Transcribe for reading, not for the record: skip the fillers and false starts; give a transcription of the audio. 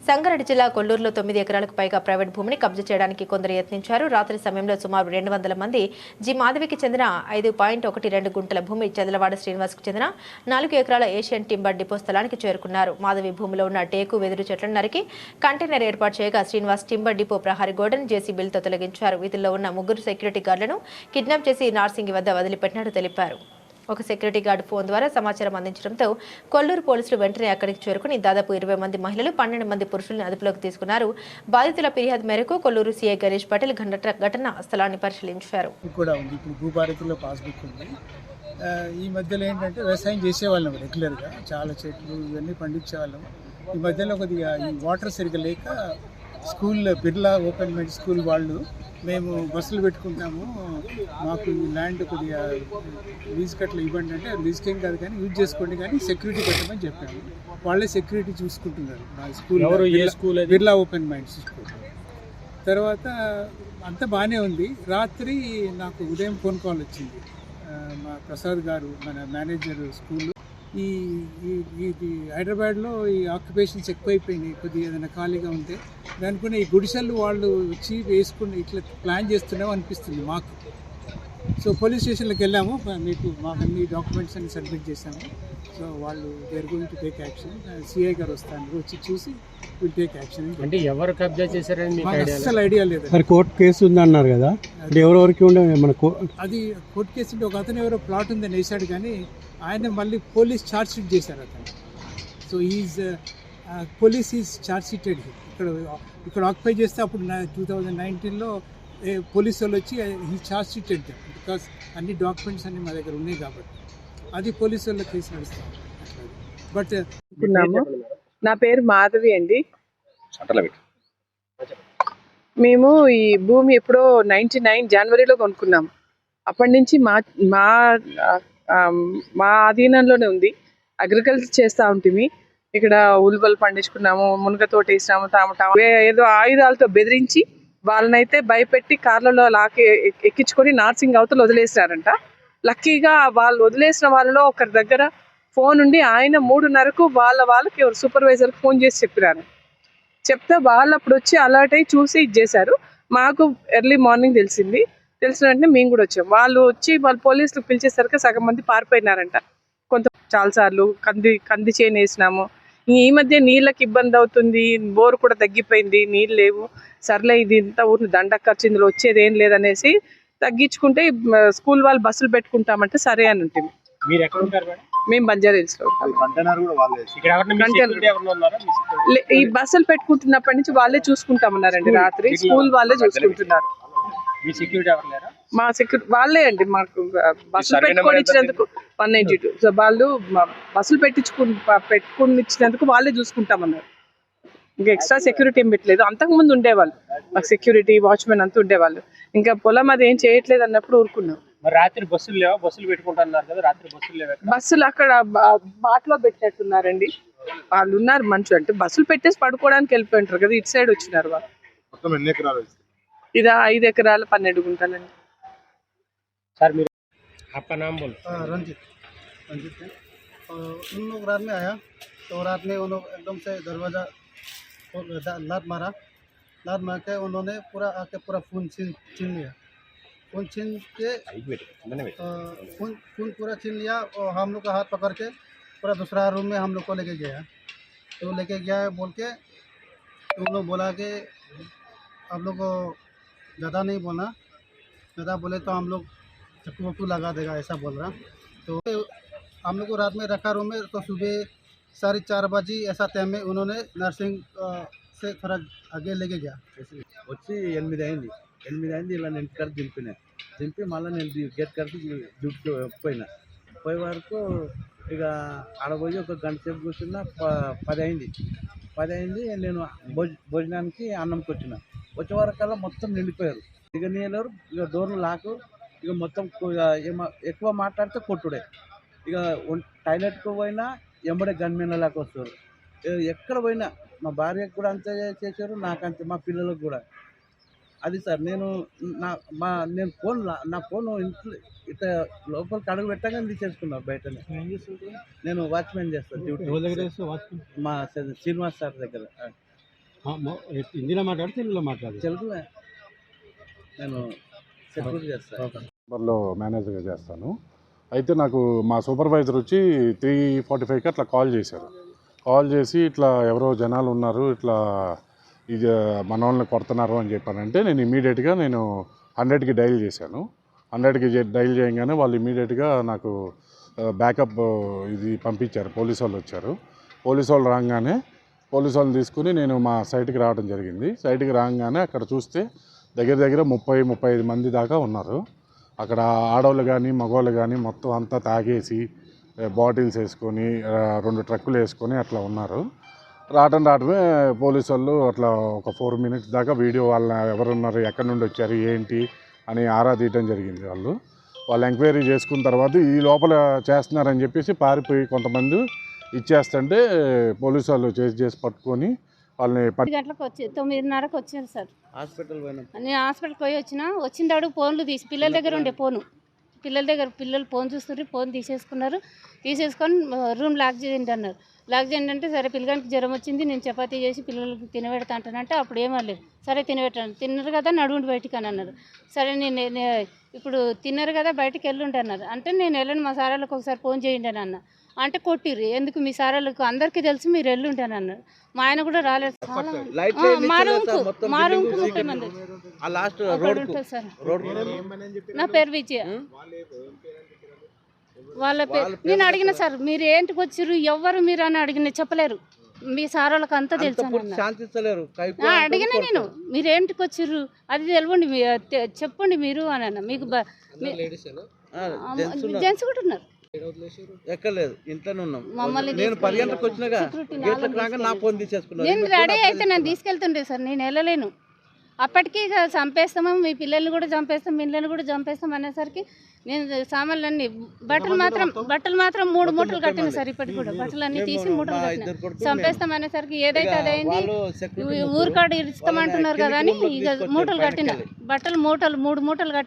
సంగారెడ్డి జిల్లా కొల్లూరులో 9 ఎకరాలకు పైగా ప్రైవేట్ భూమిని కబ్జా చేయడానికి కొందరు యత్నించారు. రాత్రి సమయంలో సుమారు 200 మంది జి మాధవికి చెందిన 5.12 గుంటల భూమి, చదలవాడ శ్రీనివాస్కు చెందిన 4 ఎకరాల ఏషియన్ టింబర్ డిపో స్థలానికి చేరుకున్నారు. మాధవి భూమిలో ఉన్న టేకు, వెదురు చెట్లను నరికి కంటైనర్ ఏర్పాటు చేయగా శ్రీనివాస్ టింబర్ డిపో ప్రహారీ గోడను జేసీబీలతో తొలగించారు. వీధుల్లో ఉన్న 3 సెక్యూరిటీ గార్డులను కిడ్నాప్ చేసి నార్సింగి వద్ద వదిలిపెట్టినట్టు తెలిపారు. ఒక సెక్యూరిటీ గార్డు ఫోన్ ద్వారా సమాచారం అందించడంతో కొల్లూరు పోలీసులు వెంటనే అక్కడికి చేరుకుని దాదాపు 20 మంది మహిళలు, 12 మంది పురుషులను అదుపులోకి తీసుకున్నారు. బాధితుల ఫిర్యాదు మేరకు కొల్లూరు సీఐ గణేష్ పటేల్ ఘటనా స్థలాన్ని పరిశీలించారు. ఈ మధ్యలో ఏంటంటే వ్యవసాయం చేసేవాళ్ళం రెగ్యులర్గా, చాలా చెట్లు ఇవన్నీ పండించేవాళ్ళం. ఈ మధ్యలో కొద్దిగా ఈ వాటర్ సరిగ్గా లేక స్కూల్ బిర్లా ఓపెన్ స్కూల్ వాళ్ళు మేము బస్సులు పెట్టుకుంటాము, మాకు ఈ ల్యాండ్ కొద్దిగా లీజ్ కట్లు ఇవ్వండి అంటే లీజ్కేం కాదు కానీ యూజ్ చేసుకోండి కానీ సెక్యూరిటీ పెట్టమని చెప్పాము. వాళ్ళే సెక్యూరిటీ చూసుకుంటున్నారు మా school Birla open minds school. తర్వాత అంతా బాగానే ఉంది. రాత్రి నాకు ఉదయం ఫోన్ కాల్ వచ్చింది. మా ప్రసాద్ గారు, మన మేనేజర్ స్కూల్లో, ఈ హైదరాబాద్లో ఈ ఆక్యుపేషన్స్ ఎక్కువైపోయినాయి, కొద్దిగా ఏదైనా ఖాళీగా ఉంటే దానికునే ఈ గుడిసెలు వాళ్ళు వచ్చి వేసుకుని ఇట్లా ప్లాన్ చేస్తున్నాం అనిపిస్తుంది మాకు. సో పోలీస్ స్టేషన్లోకి వెళ్ళాము, మాకు అన్ని డాక్యుమెంట్స్ అన్ని సబ్మిట్ చేశాము. సో వాళ్ళు they're going to take action. CI గారు వస్తాను, వచ్చి చూసి విల్ టేక్ యాక్షన్. అంటే ఎవరు కబ్జా చేశారని అస్సలు ఐడియా లేదు. కోర్టు కేసు ఉంది అన్నారు కదా, ఎవరెవరికి ఉండే అది కోర్టు కేసు ఉంటే ఒక అతను ఎవరో ప్లాట్ ఉందని వేశాడు కానీ ఆయన మళ్ళీ పోలీస్ ఛార్జ్ షీట్ చేశారు అతను. So police is charge sheeted. ఇక్కడ ఆక్యుపై చేస్తే అప్పుడు 2019లో పోలీసు వాళ్ళు వచ్చి ఈ ఛార్జ్ షీటెడ్ బికాస్ అన్ని డాక్యుమెంట్స్ అన్ని మా దగ్గర ఉన్నాయి కాబట్టి అది పోలీసు వాళ్ళ కేసు నడుస్తాం. బట్ నా పేరు మాధవి అండి. మేము ఈ భూమి ఎప్పుడో 99 జనవరిలో కొనుక్కున్నాము. అప్పటి నుంచి మా ఆధీనంలోనే ఉంది. అగ్రికల్చర్ చేస్తూ ఉంటుంది. ఇక్కడ ఉల్బలు పండించుకున్నాము, మునగ తోట వేసినాము, టమాటా, ఏదో ఆయుధాలతో బెదిరించి వాళ్ళనైతే భయపెట్టి కార్లలో ఎక్కించుకొని నార్సింగ్ అవతలు వదిలేసినారంట. లక్కీగా వాళ్ళు వదిలేసిన వాళ్ళలో ఒకరి దగ్గర ఫోన్ ఉండి ఆయన 3:30కు వాళ్ళకి ఎవరు సూపర్వైజర్కి ఫోన్ చేసి చెప్పినారు. చెప్తే వాళ్ళు అప్పుడు వచ్చి అలర్ట్ అయ్యి చూసి ఇచ్చేశారు. మాకు ఎర్లీ మార్నింగ్ తెలిసిన వెంటనే మేము కూడా వచ్చాం. వాళ్ళు పోలీసులు పిలిచేసరికి సగం మంది పారిపోయినారంట. చాలాసార్లు కంది చేను వేసినాము. ఈ మధ్య నీళ్ళకి ఇబ్బంది అవుతుంది, బోరు కూడా తగ్గిపోయింది, నీళ్ళు లేవు. సర్లే ఇది ఇంత ఊరిని దండ ఖర్చు, ఇందులో వచ్చేది ఏం లేదనేసి తగ్గించుకుంటే స్కూల్ వాళ్ళు బస్సులు పెట్టుకుంటామంటే సరే అని ఉంటుంది. మేము బంజారా హిల్స్లో ఈ బస్సులు పెట్టుకుంటున్నప్పటి నుంచి వాళ్ళే చూసుకుంటామన్నారండి. రాత్రి స్కూల్ వాళ్ళే చూసుకుంటున్నారు. మా సెక్యూరిటీ వాళ్ళే అండి. మాకు బస్సులు పెట్టుకొని ఇచ్చినందుకు 192. సో వాళ్ళు బస్సులు పెట్టుకుని ఇచ్చినందుకు వాళ్ళే చూసుకుంటామన్నారు. ఇంకా ఎక్స్ట్రా సెక్యూరిటీ ఏం పెట్టలేదు. అంతకుముందు ఉండేవాళ్ళు మాకు సెక్యూరిటీ, వాచ్మెన్ అంతా ఉండేవాళ్ళు. ఇంకా పొలం అది ఏం చేయట్లేదు అన్నప్పుడు ఊరుకున్నాం. రాత్రి బస్సులు లేవా? బస్సులు పెట్టుకుంటున్నారు కదా, రాత్రి బస్సులు లేవా? బస్సులు అక్కడ బాటలో పెట్టినట్టున్నారండి. వాళ్ళు ఉన్నారు మనుషులు, అంటే బస్సులు పెట్టేసి పడుకోవడానికి వెళ్ళిపోయింటారు కదా, ఇటు సైడ్ వచ్చినారు వాళ్ళు. ఇది 5 ఎకరాల 12 గుంటలండి. सर मेरे आपका नाम बोलो। रंजित है। उन लोग रात में आया तो रात में उन लोग एकदम से दरवाज़ा लात मार के उन्होंने पूरा आके पूरा फ़ोन छीन लिया। फ़ोन छीन के फ़ोन पूरा छीन लिया और हम लोग का हाथ पकड़ के पूरा दूसरा रूम में हम लोग को लेके गया। तो लेके गया बोल के तो उन लोग बोला कि आप लोग को ज़्यादा नहीं बोलना, ज़्यादा बोले तो हम लोग चक्कू लगा देगा, ऐसा बोल रहा। तो हम लोग को रात में रखा रूम में। तो सुबह 4:30 बजे ऐसा टाइम में उन्होंने नर्सिंग से थोड़ा आगे लेके गया। వచ్చి 8 అయింది ఇలా నేను ఇంటికాడ దింపి మళ్ళీ నేను గేట్ కడికి డ్యూటీకి పోయే వరకు ఇక ఆడపోయి ఒక గంట సేపు కూర్చున్నా. 10 అయింది. నేను భోజనానికి అన్నంకి వచ్చే వరకల్లా మొత్తం నిండిపోయారు. ఇక నేను ఇక డోర్లు లాకు, ఇక మొత్తం ఎక్కువ మాట్లాడితే కొట్టుడే. ఇక టాయిలెట్కి పోయినా ఎంబడే గన్మెన్ లాగా వస్తారు. ఎక్కడ పోయినా మా భార్యకు కూడా అంతే చేశారు, నాకంతే, మా పిల్లలకు కూడా. అది సార్ నేను నా ఫోన్ ఇంట్లో ఇట్లా లోపలికి అడుగు పెట్టగానే తీసేసుకున్నాను బయటనే. నేను వాచ్మెన్ చేస్తాను డ్యూటీ మా శ్రీనివాస్ సార్ దగ్గర. హిందీలో మాట్లాడు, తెలుగులో మాట్లాడు. తెలుగులో నేను సెక్యూరిటీ చేస్తాను. లో మేనేజర్గా చేస్తాను. అయితే నాకు మా సూపర్వైజర్ వచ్చి 3:45కి అట్లా కాల్ చేశారు. కాల్ చేసి ఇట్లా ఎవరో జనాలు ఉన్నారు, ఇట్లా ఇది మన వాళ్ళని కొడుతున్నారు అని చెప్పానంటే నేను ఇమీడియట్గా 100కి డైల్ చేశాను. 100కి డైల్ చేయగానే వాళ్ళు ఇమీడియట్గా నాకు బ్యాకప్ ఇది పంపించారు. పోలీసు వాళ్ళు వచ్చారు. పోలీసు వాళ్ళు రాగానే పోలీసు వాళ్ళని తీసుకుని నేను మా సైట్కి రావడం జరిగింది. సైట్కి రాగానే అక్కడ చూస్తే దగ్గర దగ్గర 30-35 మంది దాకా ఉన్నారు. అక్కడ ఆడవాళ్ళు కానీ మగవాళ్ళు కానీ మొత్తం అంతా తాగేసి బాటిల్స్ వేసుకొని 2 ట్రక్కులు వేసుకొని అట్లా ఉన్నారు. రావడమే పోలీసు వాళ్ళు అట్లా ఒక 4 మినిట్స్ దాకా వీడియో వాళ్ళ ఎవరున్నారు, ఎక్కడి నుండి వచ్చారు, ఏంటి అని ఆరా తీయటం జరిగింది. వాళ్ళు ఎంక్వైరీ చేసుకున్న తర్వాత ఈ లోపల చేస్తున్నారని చెప్పేసి పారిపోయి కొంతమంది ఇచ్చేస్తుంటే పోలీసు వాళ్ళు చేసి పట్టుకొని వాళ్ళని 10 గంటలకు వచ్చి 9:30కి వచ్చారు సార్. హాస్పిటల్ పోయినా నేను హాస్పిటల్కి పోయి వచ్చిన ఫోన్లు తీసి పిల్లల దగ్గర ఉండే పిల్లలు ఫోన్ చూస్తున్నారు. ఫోన్ తీసేసుకొని రూమ్ లాక్ చేయండి అన్నారు. లాక్ చేయండి అంటే సరే పిల్లగానికి జ్వరం వచ్చింది, నేను చపాతీ చేసి పిల్లలకి తినబెడతా అంటానంటే అప్పుడు ఏమలేదు. సరే తినబెట్టాను, తిన్నారు కదా నడువుండి బయటికి అని అన్నారు. సరే నేను ఇప్పుడు తిన్నారు కదా బయటికి వెళ్ళుండి అన్నారు. అంటే నేను వెళ్ళను, మా సారాలకు ఒకసారి ఫోన్ చేయండి అని అన్న. అంటే కొట్టిర్రు, ఎందుకు మీ సారాలకు అందరికీ తెలుసు మీరు వెళ్ళుండి అని అన్నారు. మా ఆయన కూడా రాలేదు. మా రూమ్కు 30 మంది ఉంటుంది సార్. నా పేరు విజయ. వాళ్ళ పేరు నేను అడిగిన సార్, మీరు ఏంటికి వచ్చిర్రు, ఎవరు మీరు అని అడిగిన చెప్పలేరు. మీ సార్ వాళ్ళకి అంతా తెలుసు అడిగిన నేను, మీరు ఏంటికి వచ్చిర్రు అది తెలియండి, చెప్పండి మీరు అని అన్న. మీకు జెంట్స్ కూడా ఉన్నారు. ఎక్కలేదు, ఇంట్లోనే ఉన్నాం. మమ్మల్ని నేను 10 గంటలకు వచ్చినాగా గేట్లకు రాగా నా ఫోన్ తీసేసుకున్నాను. నేను రెడీ అయితే నేను తీసుకెళ్తుండే సార్, నేను వెళ్ళలేను. అప్పటికి చంపేస్తాము, మీ పిల్లల్ని కూడా చంపేస్తాం, మీ ఇళ్ళని కూడా చంపేస్తాం అనేసరికి నేను సామాన్లన్నీ బట్టలు మాత్రం 3 మూటలు కట్టిన సార్. ఇప్పటికి కూడా బట్టలన్నీ తీసి మూటలు కట్టిన. చంపేస్తాం అనేసరికి ఏదైతే అదైంది, ఊరికాడు ఇస్తామంటున్నారు కదా అని ఇక మూటలు కట్టిన. బట్టలు 3 మూటలు కట్టిన.